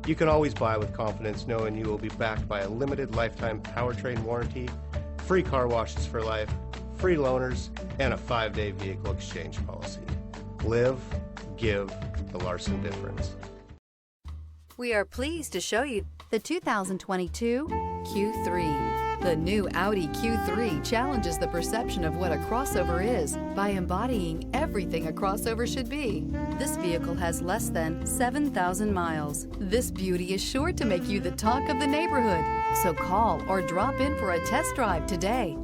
You can always buy with confidence knowing you will be backed by a limited lifetime powertrain warranty, free car washes for life, free loaners, and a 5-day vehicle exchange policy. Live, give the Larson difference. We are pleased to show you the 2022 Q3. The new Audi Q3 challenges the perception of what a crossover is by embodying everything a crossover should be. This vehicle has less than 7,000 miles. This beauty is sure to make you the talk of the neighborhood. So call or drop in for a test drive today.